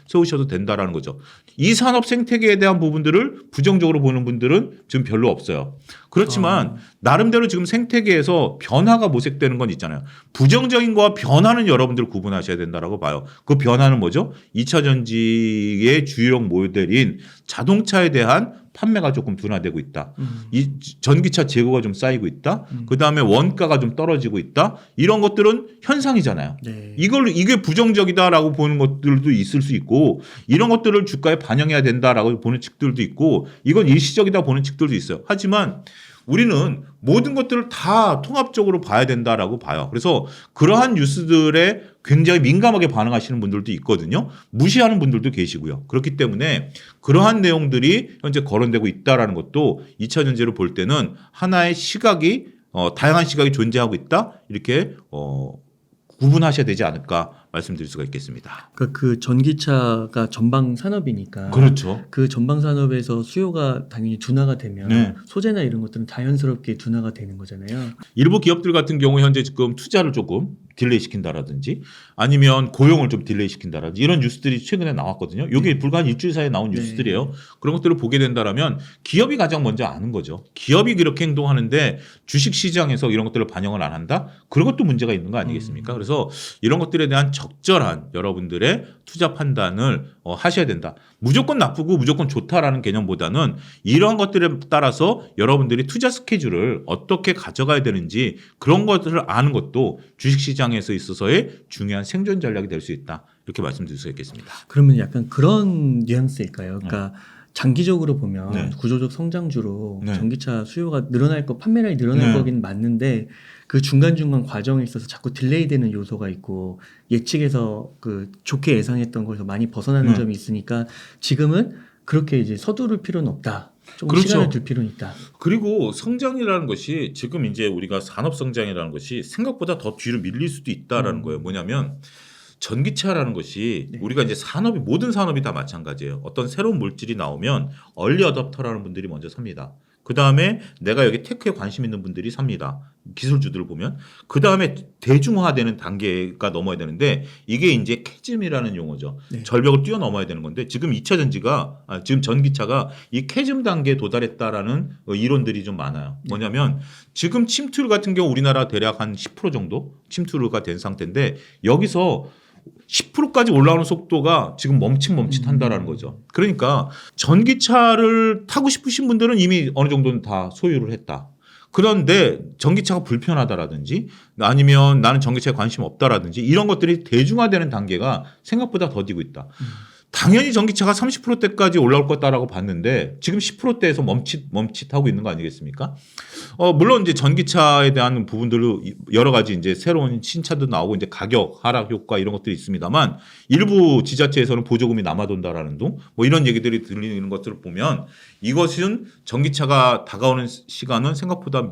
[SPEAKER 1] 세우셔도 된다라는 거죠. 이 산업 생태계에 대한 부분들을 부정적으로 보는 분들은 지금 별로 없어요. 그렇지만 나름대로 지금 생태계에서 변화가 모색되는 건 있잖아요. 부정적인 거와 변화는 여러분들 구분하셔야 된다라고 봐요. 그 변화는 뭐죠? 2차 전지의 주요력 모델인 자동차에 대한 판매가 조금 둔화되고 있다. 이 전기차 재고가 좀 쌓이고 있다. 그다음에 원가가 좀 떨어지고 있다. 이런 것들은 현상이잖아요.
[SPEAKER 2] 네.
[SPEAKER 1] 이게 부정적이다라고 보는 것들도 있을 수 있고 이런 것들을 주가에 반영해야 된다라고 보는 측들도 있고 이건 일시적이다 보는 측들도 있어요. 하지만 우리는 모든 것들을 다 통합적으로 봐야 된다라고 봐요. 그래서 그러한 뉴스들에 굉장히 민감하게 반응하시는 분들도 있거든요. 무시하는 분들도 계시고요. 그렇기 때문에 그러한 내용들이 현재 거론되고 있다라는 것도 2차 전지를 볼 때는 하나의 시각이 다양한 시각이 존재하고 있다. 이렇게 구분하셔야 되지 않을까 말씀드릴 수가 있겠습니다.
[SPEAKER 2] 그러니까 그 전기차가 전방 산업이니까
[SPEAKER 1] 그렇죠.
[SPEAKER 2] 그 전방 산업에서 수요가 당연히 둔화가 되면
[SPEAKER 1] 네.
[SPEAKER 2] 소재나 이런 것들은 자연스럽게 둔화가 되는 거잖아요.
[SPEAKER 1] 일부 기업들 같은 경우 현재 지금 투자를 조금 딜레이 시킨다라든지 아니면 고용을 좀 딜레이 시킨다라든지 이런 뉴스들이 최근에 나왔거든요. 이게 불과 한 일주일 사이에 나온
[SPEAKER 2] 네.
[SPEAKER 1] 뉴스들이에요. 그런 것들을 보게 된다라면 기업이 가장 먼저 아는 거죠. 기업이 그렇게 행동하는데 주식 시장에서 이런 것들을 반영을 안 한다? 그런 것도 문제가 있는 거 아니겠습니까? 그래서 이런 것들에 대한 적절한 여러분들의 투자 판단을 하셔야 된다. 무조건 나쁘고 무조건 좋다라는 개념보다는 이러한 것들에 따라서 여러분들이 투자 스케줄을 어떻게 가져가야 되는지 그런 것들을 아는 것도 주식시장에서 있어서의 중요한 생존 전략이 될 수 있다. 이렇게 말씀드릴 수 있겠습니다.
[SPEAKER 2] 그러면 약간 그런 뉘앙스일까요? 그러니까 장기적으로 보면
[SPEAKER 1] 네.
[SPEAKER 2] 구조적 성장주로
[SPEAKER 1] 네.
[SPEAKER 2] 전기차 수요가 늘어날 거, 판매량이 늘어날
[SPEAKER 1] 네.
[SPEAKER 2] 거긴 맞는데 그 중간중간 과정에 있어서 자꾸 딜레이되는 요소가 있고 예측에서 그 좋게 예상했던 거에서 많이 벗어나는
[SPEAKER 1] 네.
[SPEAKER 2] 점이 있으니까 지금은 그렇게 이제 서두를 필요는 없다. 좀
[SPEAKER 1] 그렇죠.
[SPEAKER 2] 시간을 둘 필요는 있다.
[SPEAKER 1] 그리고 성장이라는 것이 지금 이제 우리가 산업 성장이라는 것이 생각보다 더 뒤로 밀릴 수도 있다라는 거예요. 뭐냐면 전기차라는 것이
[SPEAKER 2] 네.
[SPEAKER 1] 우리가 이제 산업이 모든 산업이 다 마찬가지예요. 어떤 새로운 물질이 나오면 얼리 어댑터라는 분들이 먼저 삽니다. 그 다음에 내가 여기 테크에 관심 있는 분들이 삽니다. 기술주들을 보면 그 다음에 대중화되는 단계가 넘어야 되는데 이게 이제 캐즘이라는 용어죠.
[SPEAKER 2] 네.
[SPEAKER 1] 절벽을 뛰어넘어야 되는 건데 지금 2차 전지가 지금 전기차가 이 캐즘 단계에 도달했다라는 이론들이 좀 많아요. 뭐냐면 지금 침투율 같은 경우 우리나라 대략 한 10% 정도 침투율가 된 상태인데 여기서 10%까지 올라오는 속도가 지금 멈칫멈칫한다라는 거죠. 그러니까 전기차를 타고 싶으신 분들은 이미 어느 정도는 다 소유를 했다. 그런데 전기차가 불편하다라든지 아니면 나는 전기차에 관심 없다라든지 이런 것들이 대중화되는 단계가 생각보다 더디고 있다. 당연히 전기차가 30%대까지 올라올 거다라고 봤는데 지금 10%대에서 멈칫하고 있는 거 아니겠습니까? 물론 이제 전기차에 대한 부분들로 여러 가지 이제 새로운 신차도 나오고 이제 가격 하락 효과 이런 것들이 있습니다만 일부 지자체에서는 보조금이 남아돈다라는 등 뭐 이런 얘기들이 들리는 것들을 보면 이것은 전기차가 다가오는 시간은 생각보다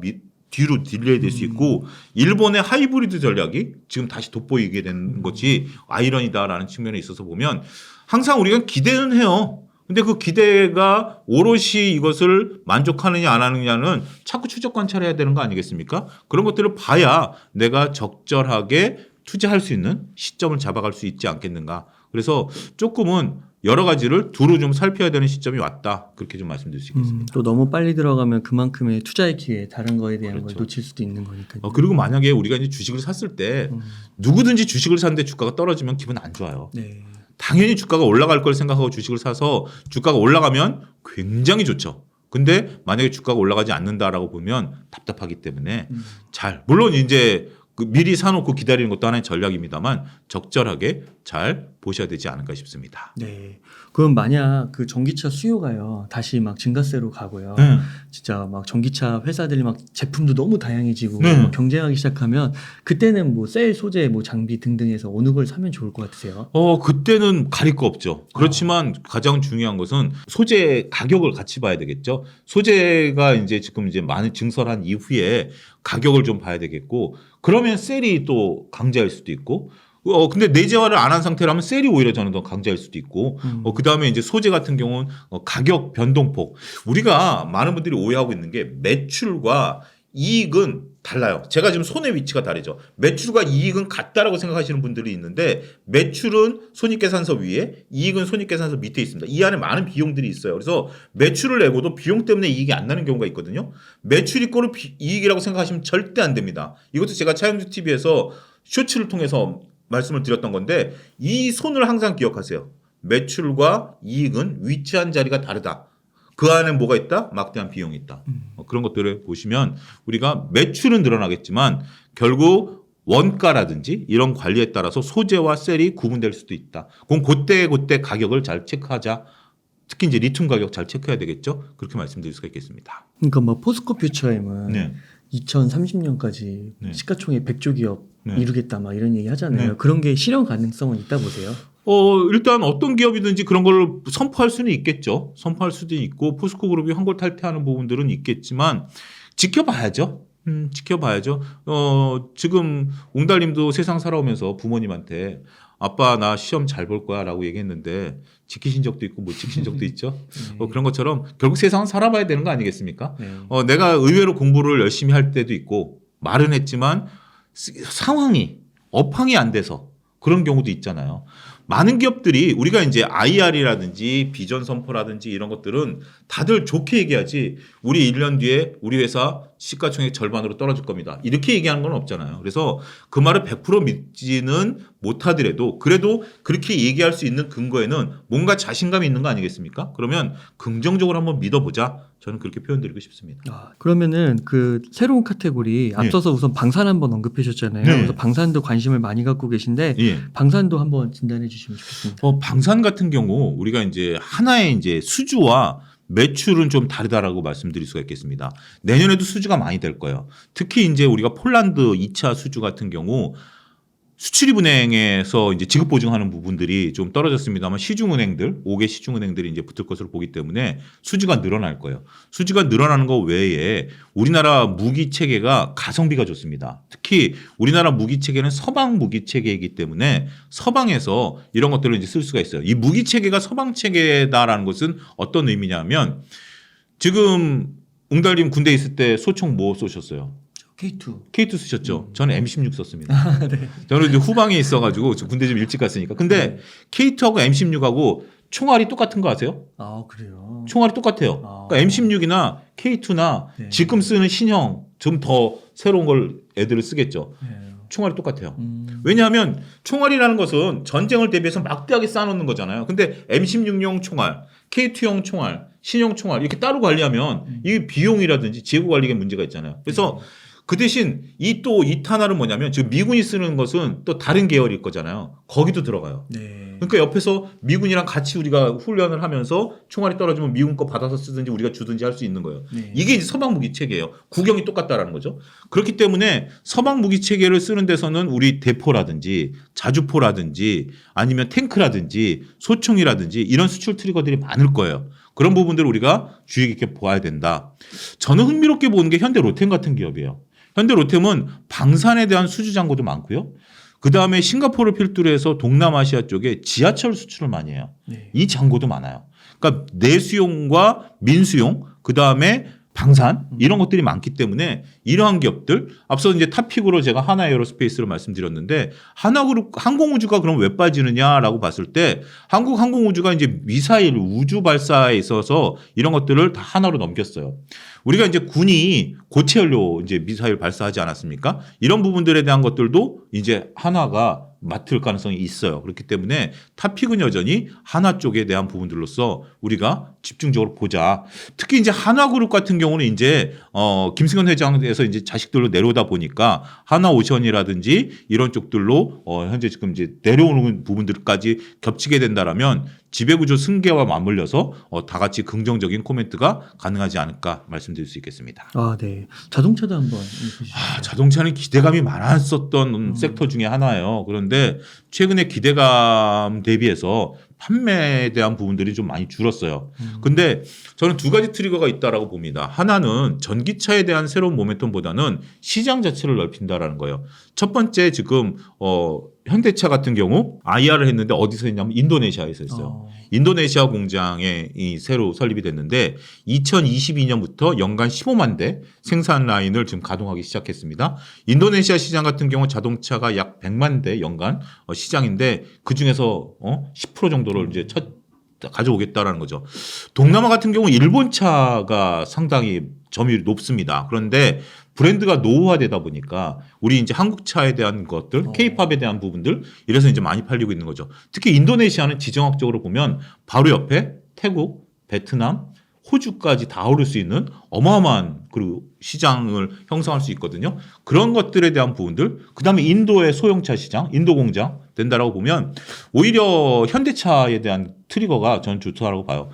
[SPEAKER 1] 뒤로 딜레이 될 수 있고 일본의 하이브리드 전략이 지금 다시 돋보이게 된 것이 아이러니다라는 측면에 있어서 보면 항상 우리가 기대는 해요. 근데 그 기대가 오롯이 이것을 만족하느냐 안 하느냐는 자꾸 추적 관찰해야 되는 거 아니겠습니까? 그런 것들을 봐야 내가 적절하게 투자할 수 있는 시점을 잡아갈 수 있지 않겠는가. 그래서 조금은 여러 가지를 두루 좀 살펴야 되는 시점이 왔다. 그렇게 좀 말씀드릴 수 있겠습니다.
[SPEAKER 2] 또 너무 빨리 들어가면 그만큼의 투자의 기회, 다른 거에 대한
[SPEAKER 1] 그렇죠.
[SPEAKER 2] 걸 놓칠 수도 있는 거니까요.
[SPEAKER 1] 그리고 만약에 우리가 이제 주식을 샀을 때 누구든지 주식을 샀는데 주가가 떨어지면 기분 안 좋아요.
[SPEAKER 2] 네.
[SPEAKER 1] 당연히 주가가 올라갈 걸 생각하고 주식을 사서 주가가 올라가면 굉장히 좋죠. 근데 만약에 주가가 올라가지 않는다라고 보면 답답하기 때문에 물론 이제 미리 사놓고 기다리는 것도 하나의 전략입니다만 적절하게 잘 보셔야 되지 않을까 싶습니다.
[SPEAKER 2] 네. 그럼 만약 그 전기차 수요가요 다시 막 증가세로 가고요. 진짜 막 전기차 회사들이 막 제품도 너무 다양해지고
[SPEAKER 1] 네.
[SPEAKER 2] 막 경쟁하기 시작하면 그때는 뭐 셀 소재, 뭐 장비 등등해서 어느 걸 사면 좋을 것 같으세요?
[SPEAKER 1] 그때는 가릴 거 없죠. 그렇지만 가장 중요한 것은 소재 가격을 같이 봐야 되겠죠. 소재가 이제 지금 이제 많이 증설한 이후에 가격을 좀 봐야 되겠고 그러면 셀이 또 강자일 수도 있고 근데 내재화를 안 한 상태라면 셀이 오히려 저는 더 강자일 수도 있고 그 다음에 이제 소재 같은 경우는 가격 변동폭 우리가 많은 분들이 오해하고 있는 게 매출과 이익은 달라요. 제가 지금 손의 위치가 다르죠. 매출과 이익은 같다라고 생각하시는 분들이 있는데 매출은 손익계산서 위에 이익은 손익계산서 밑에 있습니다. 이 안에 많은 비용들이 있어요. 그래서 매출을 내고도 비용 때문에 이익이 안 나는 경우가 있거든요. 매출 이꼬르 이익이라고 생각하시면 절대 안 됩니다. 이것도 제가 차영주 TV에서 쇼츠를 통해서 말씀을 드렸던 건데 이 손을 항상 기억하세요. 매출과 이익은 위치한 자리가 다르다. 그 안에 뭐가 있다? 막대한 비용이 있다. 그런 것들을 보시면 우리가 매출은 늘어나겠지만 결국 원가라든지 이런 관리에 따라서 소재와 셀이 구분될 수도 있다. 그럼 그때 가격을 잘 체크하자. 특히 이제 리튬 가격 잘 체크해야 되겠죠. 그렇게 말씀드릴 수가 있겠습니다.
[SPEAKER 2] 그러니까 뭐 포스코 퓨처엠은
[SPEAKER 1] 네.
[SPEAKER 2] 2030년까지
[SPEAKER 1] 네.
[SPEAKER 2] 시가총액 100조 기업
[SPEAKER 1] 네.
[SPEAKER 2] 이루겠다 막 이런 얘기 하잖아요.
[SPEAKER 1] 네.
[SPEAKER 2] 그런 게 실현 가능성은 있다 보세요?
[SPEAKER 1] 일단 어떤 기업이든지 그런 걸 선포할 수는 있겠죠. 선포할 수도 있고 포스코 그룹이 환골 탈퇴하는 부분들은 있겠지만 지켜봐야죠. 지켜봐야죠. 지금 웅달님도 세상 살아오면서 부모님한테 아빠 나 시험 잘 볼 거야 라고 얘기했는데 지키신 적도 있고 못 지키신 적도 있죠. 그런 것처럼 결국 세상은 살아봐야 되는 거 아니겠습니까?
[SPEAKER 2] 네.
[SPEAKER 1] 내가 의외로 공부를 열심히 할 때도 있고 말은 했지만 상황이 업황이 안 돼서 그런 경우도 있잖아요. 많은 기업들이 우리가 이제 IR이라든지 비전 선포라든지 이런 것들은 다들 좋게 얘기하지 우리 1년 뒤에 우리 회사 시가총액 절반으로 떨어질 겁니다. 이렇게 얘기하는 건 없잖아요. 그래서 그 말을 100% 믿지는 못하더라도 그래도 그렇게 얘기할 수 있는 근거에는 뭔가 자신감이 있는 거 아니겠습니까? 그러면 긍정적으로 한번 믿어보자. 저는 그렇게 표현드리고 싶습니다.
[SPEAKER 2] 그러면은 그 새로운 카테고리 앞서서 우선 방산 한번 언급해 주셨잖아요.
[SPEAKER 1] 네.
[SPEAKER 2] 그래서 방산도 관심을 많이 갖고 계신데
[SPEAKER 1] 예.
[SPEAKER 2] 방산도 한번 진단해 주시죠. 주시면 좋겠습니다.
[SPEAKER 1] 방산 같은 경우 우리가 이제 하나의 이제 수주와 매출은 좀 다르다라고 말씀드릴 수가 있겠습니다. 내년에도 수주가 많이 될 거예요. 특히 이제 우리가 폴란드 2차 수주 같은 경우 수출입은행에서 이제 지급 보증하는 부분들이 좀 떨어졌습니다만 시중은행들 5개 시중은행들이 이제 붙을 것으로 보기 때문에 수주가 늘어날 거예요. 수주가 늘어나는 거 외에 우리나라 무기 체계가 가성비가 좋습니다. 특히 우리나라 무기 체계는 서방 무기 체계이기 때문에 서방에서 이런 것들을 이제 쓸 수가 있어요. 이 무기 체계가 서방 체계다라는 것은 어떤 의미냐면 지금 웅달님 군대 있을 때 소총 뭐 쏘셨어요?
[SPEAKER 2] K2
[SPEAKER 1] 쓰셨죠? 저는 M16 썼습니다. 네. 저는 이제 후방에 있어가지고 군대 좀 일찍 갔으니까. 근데 K2하고 M16하고 총알이 똑같은 거 아세요?
[SPEAKER 2] 아 그래요?
[SPEAKER 1] 총알이 똑같아요. 그러니까 M16이나 K2나
[SPEAKER 2] 네.
[SPEAKER 1] 지금 쓰는 신형 좀 더 새로운 걸 애들을 쓰겠죠.
[SPEAKER 2] 네.
[SPEAKER 1] 총알이 똑같아요. 왜냐하면 총알이라는 것은 전쟁을 대비해서 막대하게 쌓아놓는 거잖아요. 근데 M16용 총알, K2형 총알, 신형 총알 이렇게 따로 관리하면 이 비용이라든지 재고 관리에 문제가 있잖아요. 그래서 그 대신 이 탄알은 뭐냐면 지금 미군이 쓰는 것은 또 다른 계열일 거잖아요. 거기도 들어가요.
[SPEAKER 2] 네.
[SPEAKER 1] 그러니까 옆에서 미군이랑 같이 우리가 훈련을 하면서 총알이 떨어지면 미군 거 받아서 쓰든지 우리가 주든지 할 수 있는 거예요.
[SPEAKER 2] 네.
[SPEAKER 1] 이게 이제 서방 무기 체계예요. 구경이 똑같다라는 거죠. 그렇기 때문에 서방 무기 체계를 쓰는 데서는 우리 대포라든지 자주포라든지 아니면 탱크라든지 소총이라든지 이런 수출 트리거들이 많을 거예요. 그런 부분들을 우리가 주의 깊게 보아야 된다. 저는 흥미롭게 보는 게 현대 로템 같은 기업이에요. 현대 로템은 방산에 대한 수주 잔고도 많고요. 그다음에 싱가포르를 필두로 해서 동남아시아 쪽에 지하철 수출을 많이 해요.
[SPEAKER 2] 네.
[SPEAKER 1] 이 잔고도 많아요. 그러니까 내수용과 민수용 그다음에 방산 이런 것들이 많기 때문에 이러한 기업들 앞서 이제 탑픽으로 제가 하나에어로스페이스를 말씀드렸는데 하나그룹 항공우주가 그럼 왜 빠지느냐라고 봤을 때 한국 항공우주가 이제 미사일 우주 발사에 있어서 이런 것들을 다 하나로 넘겼어요. 우리가 이제 군이 고체 연료 이제 미사일 발사하지 않았습니까? 이런 부분들에 대한 것들도 이제 하나가 맡을 가능성이 있어요. 그렇기 때문에 탑픽은 여전히 하나 쪽에 대한 부분들로서 우리가 집중적으로 보자. 특히 이제 한화그룹 같은 경우는 이제 김승현 회장에서 이제 자식들로 내려오다 보니까 하나오션이라든지 이런 쪽들로 현재 지금 이제 내려오는 부분들까지 겹치게 된다라면 지배구조 승계와 맞물려서 다 같이 긍정적인 코멘트가 가능하지 않을까 말씀드릴 수 있겠습니다.
[SPEAKER 2] 아, 네. 자동차도 한번 읽으시죠.
[SPEAKER 1] 자동차는 기대감이 많았었던 섹터 중에 하나예요. 그런데 최근에 기대감 대비해서 판매에 대한 부분들이 좀 많이 줄었어요. 근데 저는 두 가지 트리거가 있다라고 봅니다. 하나는 전기차에 대한 새로운 모멘텀보다는 시장 자체를 넓힌다라는 거예요. 첫 번째 지금 현대차 같은 경우 IR을 했는데 어디서 했냐면 인도네시아에서 했어요. 인도네시아 공장에 새로 설립이 됐는데 2022년부터 연간 15만 대 생산 라인을 지금 가동하기 시작했습니다. 인도네시아 시장 같은 경우 자동차가 약 100만 대 연간 시장인데 그 중에서 10% 정도를 이제 가져오겠다라는 거죠. 동남아 같은 경우 일본 차가 상당히 점이 높습니다. 그런데 브랜드가 노후화되다 보니까 우리 이제 한국 차에 대한 것들, K-팝에 대한 부분들 이래서 이제 많이 팔리고 있는 거죠. 특히 인도네시아는 지정학적으로 보면 바로 옆에 태국, 베트남, 호주까지 다 오를 수 있는 어마어마한 그리고 시장을 형성할 수 있거든요. 그런 것들에 대한 부분들, 그다음에 인도의 소형차 시장, 인도 공장 된다라고 보면 오히려 현대차에 대한 트리거가 저는 좋다라고 봐요.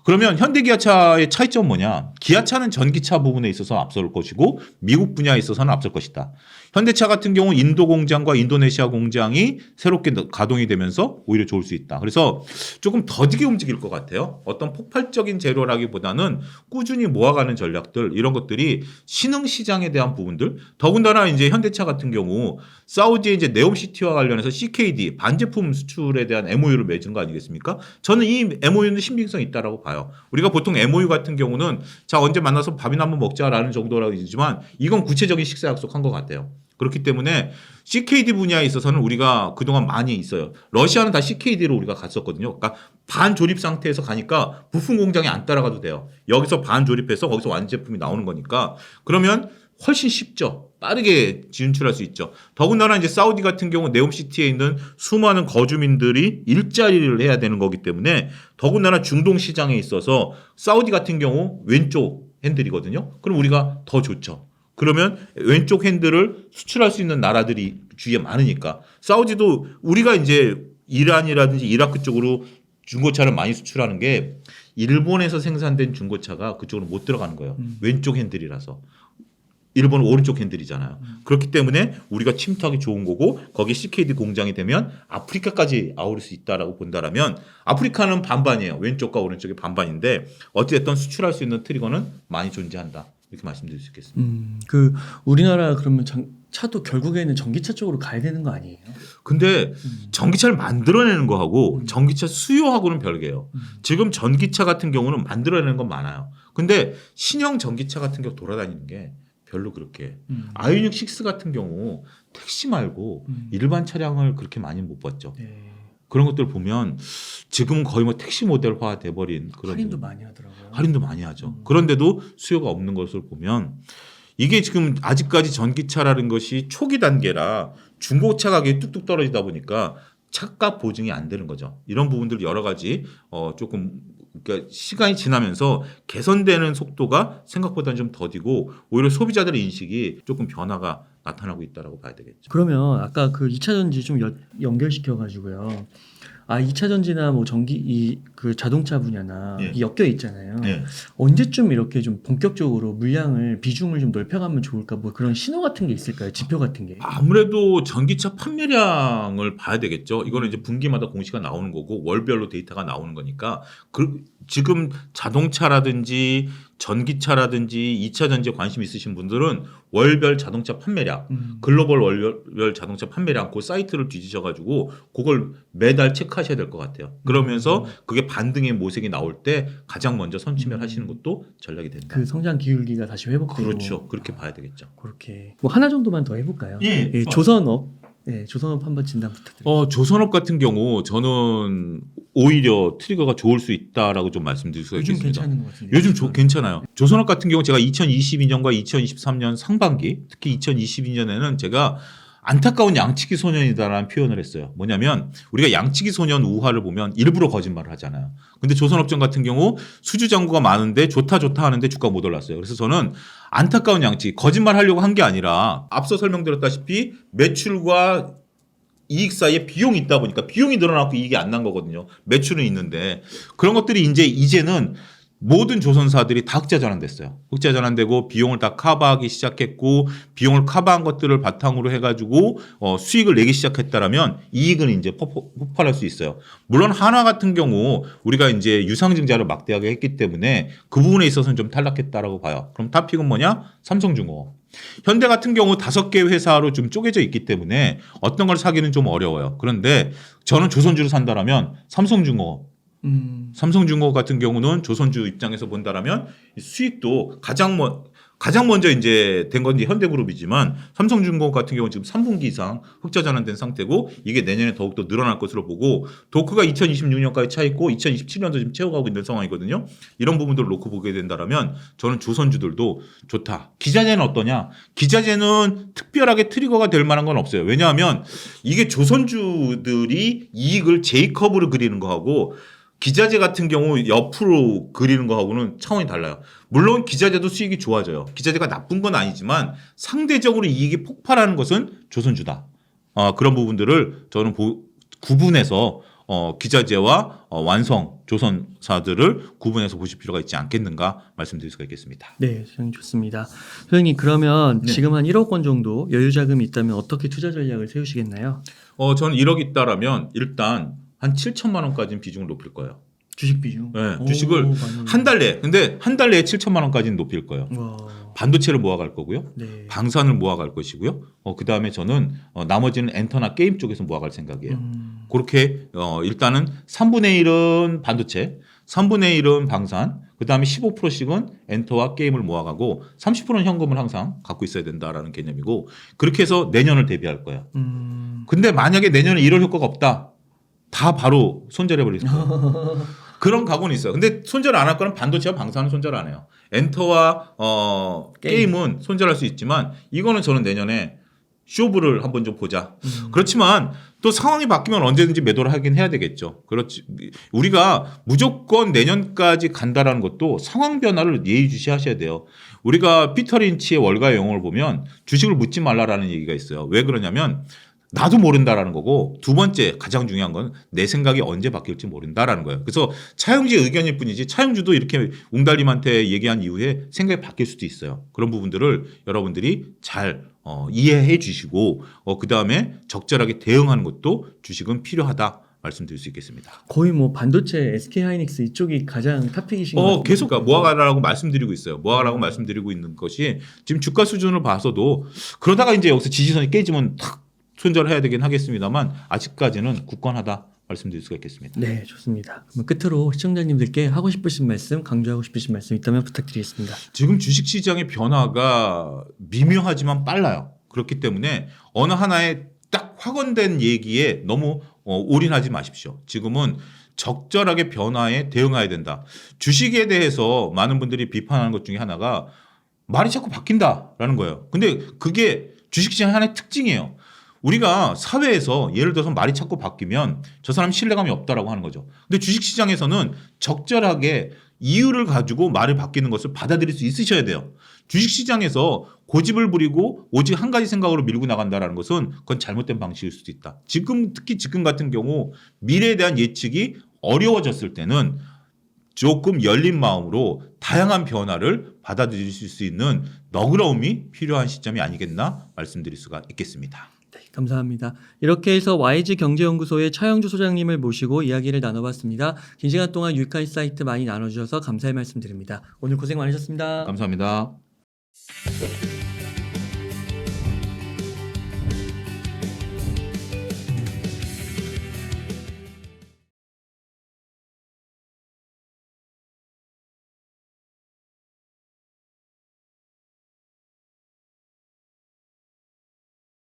[SPEAKER 1] 그러면 현대기아차의 차이점은 뭐냐? 기아차는 전기차 부분에 있어서 앞설 것이고 미국 분야에 있어서는 앞설 것이다. 현대차 같은 경우 인도 공장과 인도네시아 공장이 새롭게 가동이 되면서 오히려 좋을 수 있다. 그래서 조금 더디게 움직일 것 같아요. 어떤 폭발적인 재료라기보다는 꾸준히 모아가는 전략들 이런 것들이 신흥 시장에 대한 부분들 더군다나 이제 현대차 같은 경우 사우디의 이제 네옴시티와 관련해서 CKD 반제품 수출에 대한 MOU를 맺은 거 아니겠습니까? 저는 이 MOU는 신빙성이 있다라고 봐요. 우리가 보통 MOU 같은 경우는 자 언제 만나서 밥이나 한번 먹자라는 정도라지만 이건 구체적인 식사 약속한 것 같아요. 그렇기 때문에 CKD 분야에 있어서는 우리가 그동안 많이 있어요. 러시아는 다 CKD로 우리가 갔었거든요. 그러니까 반조립 상태에서 가니까 부품 공장에 안 따라가도 돼요. 여기서 반조립해서 거기서 완제품이 나오는 거니까 그러면 훨씬 쉽죠. 빠르게 진출할 수 있죠. 더군다나 이제 사우디 같은 경우 네옴시티에 있는 수많은 거주민들이 일자리를 해야 되는 거기 때문에 더군다나 중동 시장에 있어서 사우디 같은 경우 왼쪽 핸들이거든요. 그럼 우리가 더 좋죠. 그러면 왼쪽 핸들을 수출할 수 있는 나라들이 주위에 많으니까 사우디도 우리가 이제 이란이라든지 이라크 쪽으로 중고차를 많이 수출하는 게 일본에서 생산된 중고차가 그쪽으로 못 들어가는 거예요. 왼쪽 핸들이라서. 일본은 오른쪽 핸들이잖아요. 그렇기 때문에 우리가 침투하기 좋은 거고 거기 CKD 공장이 되면 아프리카까지 아우를 수 있다라고 본다라면 아프리카는 반반이에요. 왼쪽과 오른쪽이 반반인데 어찌됐든 수출할 수 있는 트리거는 많이 존재한다. 이렇게 말씀드릴 수 있겠습니다.
[SPEAKER 2] 그 우리나라 그러면 차도 결국에는 전기차 쪽으로 가야 되는 거 아니에요?
[SPEAKER 1] 근데 전기차를 만들어내는 거하고 전기차 수요하고는 별개예요. 지금 전기차 같은 경우는 만들어내는 건 많아요. 근데 신형 전기차 같은 경우 돌아다니는 게 별로 그렇게 아이오닉 6 같은 경우 택시 말고 일반 차량을 그렇게 많이 못 봤죠.
[SPEAKER 2] 네.
[SPEAKER 1] 그런 것들 보면 지금은 거의 뭐 택시 모델화 돼버린 그런
[SPEAKER 2] 할인도 많이 하더라고요.
[SPEAKER 1] 할인도 많이 하죠. 그런데도 수요가 없는 것을 보면 이게 지금 아직까지 전기차라는 것이 초기 단계라 중고차 가격이 뚝뚝 떨어지다 보니까 차값 보증이 안 되는 거죠. 이런 부분들 여러 가지 조금 그러니까 시간이 지나면서 개선되는 속도가 생각보다는 좀 더디고 오히려 소비자들의 인식이 조금 변화가 나타나고 있다라고 봐야 되겠죠.
[SPEAKER 2] 그러면 아까 그 2차 전지 좀 연결시켜 가지고요. 2차 전지나 뭐 그 자동차 분야나
[SPEAKER 1] 예.
[SPEAKER 2] 엮여 있잖아요.
[SPEAKER 1] 네.
[SPEAKER 2] 언제쯤 이렇게 좀 본격적으로 비중을 좀 넓혀가면 좋을까? 뭐 그런 신호 같은 게 있을까요? 지표 같은 게?
[SPEAKER 1] 아무래도 전기차 판매량을 봐야 되겠죠. 이거는 이제 분기마다 공시가 나오는 거고 월별로 데이터가 나오는 거니까 지금 자동차라든지 전기차라든지 2차 전지에 관심 있으신 분들은 월별 자동차 판매량, 글로벌 월별 자동차 판매량 그 사이트를 뒤지셔가지고 그걸 매달 체크하셔야 될 것 같아요. 그러면서 그게 반등의 모색이 나올 때 가장 먼저 선취멸하시는 것도 전략이 된다.
[SPEAKER 2] 그 성장 기울기가 다시 회복되고.
[SPEAKER 1] 그렇죠. 그렇게 봐야 되겠죠.
[SPEAKER 2] 그렇게 뭐 하나 정도만 더 해볼까요?
[SPEAKER 1] 예.
[SPEAKER 2] 조선업. 네, 조선업 한번 진단 부탁드립니다.
[SPEAKER 1] 조선업 같은 경우 저는 오히려 트리거가 좋을 수 있다라고 좀 말씀드릴 수가
[SPEAKER 2] 요즘
[SPEAKER 1] 있겠습니다.
[SPEAKER 2] 괜찮은 것 같은데.
[SPEAKER 1] 요즘 괜찮아요. 조선업 같은 경우 제가 2022년과 2023년 상반기, 특히 2022년에는 제가 안타까운 양치기 소년이다라는 표현을 했어요. 뭐냐면 우리가 양치기 소년 우화를 보면 일부러 거짓말을 하잖아요. 근데 조선업종 같은 경우 수주 잔고가 많은데 좋다 하는데 주가가 못 올랐어요. 그래서 저는 안타까운 양치기, 거짓말 하려고 한 게 아니라 앞서 설명드렸다시피 매출과 이익 사이에 비용이 있다 보니까 비용이 늘어나고 이익이 안 난 거거든요. 매출은 있는데 그런 것들이 이제는 모든 조선사들이 다 흑자 전환됐어요. 흑자 전환되고 비용을 다 커버하기 시작했고 비용을 커버한 것들을 바탕으로 해가지고 수익을 내기 시작했다라면 이익은 이제 폭발할 수 있어요. 물론 한화 같은 경우 우리가 이제 유상증자를 막대하게 했기 때문에 그 부분에 있어서는 좀 탈락했다라고 봐요. 그럼 탑픽은 뭐냐? 삼성중공업. 현대 같은 경우 5개 회사로 좀 쪼개져 있기 때문에 어떤 걸 사기는 좀 어려워요. 그런데 저는 조선주를 산다라면 삼성중공업. 삼성중공업 같은 경우는 조선주 입장에서 본다라면 수익도 가장 먼저 이제 된 건 현대그룹이지만 삼성중공업 같은 경우는 지금 3분기 이상 흑자 전환된 상태고 이게 내년에 더욱더 늘어날 것으로 보고 도크가 2026년까지 차 있고 2027년도 지금 채워가고 있는 상황이거든요. 이런 부분들을 놓고 보게 된다라면 저는 조선주들도 좋다. 기자재는 어떠냐? 기자재는 특별하게 트리거가 될 만한 건 없어요. 왜냐하면 이게 조선주들이 이익을 J커브로 그리는 거하고 기자재 같은 경우 옆으로 그리는 거하고는 차원이 달라요. 물론 기자재도 수익이 좋아져요. 기자재가 나쁜 건 아니지만 상대적으로 이익이 폭발하는 것은 조선주다. 그런 부분들을 저는 구분해서 기자재와 완성 조선사들을 구분해서 보실 필요가 있지 않겠는가 말씀드릴 수가 있겠습니다.
[SPEAKER 2] 네, 선생님 좋습니다. 선생님 그러면
[SPEAKER 1] 네.
[SPEAKER 2] 지금 한 1억 원 정도 여유 자금이 있다면 어떻게 투자 전략을 세우시겠나요?
[SPEAKER 1] 저는 1억 있다라면 일단 한 7천만 원까지는 비중을 높일 거예요.
[SPEAKER 2] 주식 비중?
[SPEAKER 1] 네, 주식을 한 달 내에. 근데 한 달 내에 7천만 원까지는 높일 거예요.
[SPEAKER 2] 와.
[SPEAKER 1] 반도체를 모아갈 거고요.
[SPEAKER 2] 네.
[SPEAKER 1] 방산을 모아갈 것이고요. 그 다음에 저는 나머지는 엔터나 게임 쪽에서 모아갈 생각이에요. 그렇게 일단은 3분의 1은 반도체, 3분의 1은 방산, 그 다음에 15%씩은 엔터와 게임을 모아가고 30%는 현금을 항상 갖고 있어야 된다라는 개념이고 그렇게 해서 내년을 대비할 거예요. 근데 만약에 내년에 이럴 효과가 없다. 다 바로 손절해버릴 거예요. 그런 각오는 있어요. 근데 손절 안 할 거는 반도체와 방산은 손절 안 해요. 엔터와 게임은 손절할 수 있지만 이거는 저는 내년에 쇼부를 한번 좀 보자. 그렇지만 또 상황이 바뀌면 언제든지 매도를 하긴 해야 되겠죠. 그렇지. 우리가 무조건 내년까지 간다라는 것도 상황 변화를 예의주시하셔야 돼요. 우리가 피터 린치의 월가의 영혼을 보면 주식을 묻지 말라라는 얘기가 있어요. 왜 그러냐면 나도 모른다라는 거고 두 번째 가장 중요한 건 내 생각이 언제 바뀔지 모른다라는 거예요. 그래서 차용주의 의견일 뿐이지 차용주도 이렇게 웅달님한테 얘기한 이후에 생각이 바뀔 수도 있어요. 그런 부분들을 여러분들이 잘 이해해 주시고 그다음에 적절하게 대응하는 것도 주식은 필요하다 말씀드릴 수 있겠습니다.
[SPEAKER 2] 거의 뭐 반도체 SK 하이닉스 이쪽이 가장 탑픽이신 것 같아요.
[SPEAKER 1] 계속 모아가라고 말씀드리고 있어요. 모아가라고 말씀드리고 있는 것이 지금 주가 수준을 봐서도 그러다가 이제 여기서 지지선이 깨지면 탁 손절해야 되긴 하겠습니다만 아직까지는 굳건하다 말씀드릴 수가 있겠습니다.
[SPEAKER 2] 네, 좋습니다. 그럼 끝으로 시청자님들께 하고 싶으신 말씀, 강조하고 싶으신 말씀 있다면 부탁드리겠습니다.
[SPEAKER 1] 지금 주식시장의 변화가 미묘하지만 빨라요. 그렇기 때문에 어느 하나의 딱 확언된 얘기에 너무 올인하지 마십시오. 지금은 적절하게 변화에 대응해야 된다. 주식에 대해서 많은 분들이 비판하는 것 중에 하나가 말이 자꾸 바뀐다라는 거예요. 근데 그게 주식시장의 하나의 특징이에요. 우리가 사회에서 예를 들어서 말이 자꾸 바뀌면 저 사람 신뢰감이 없다라고 하는 거죠. 근데 주식시장에서는 적절하게 이유를 가지고 말이 바뀌는 것을 받아들일 수 있으셔야 돼요. 주식시장에서 고집을 부리고 오직 한 가지 생각으로 밀고 나간다는 것은 그건 잘못된 방식일 수도 있다. 특히 지금 같은 경우 미래에 대한 예측이 어려워졌을 때는 조금 열린 마음으로 다양한 변화를 받아들이실 수 있는 너그러움이 필요한 시점이 아니겠나 말씀드릴 수가 있겠습니다.
[SPEAKER 2] 네, 감사합니다. 이렇게 해서 YG 경제연구소의 차영주 소장님을 모시고 이야기를 나눠봤습니다. 긴 시간 동안 유익한 사이트 많이 나눠주셔서 감사의 말씀드립니다. 오늘 고생 많으셨습니다.
[SPEAKER 1] 감사합니다.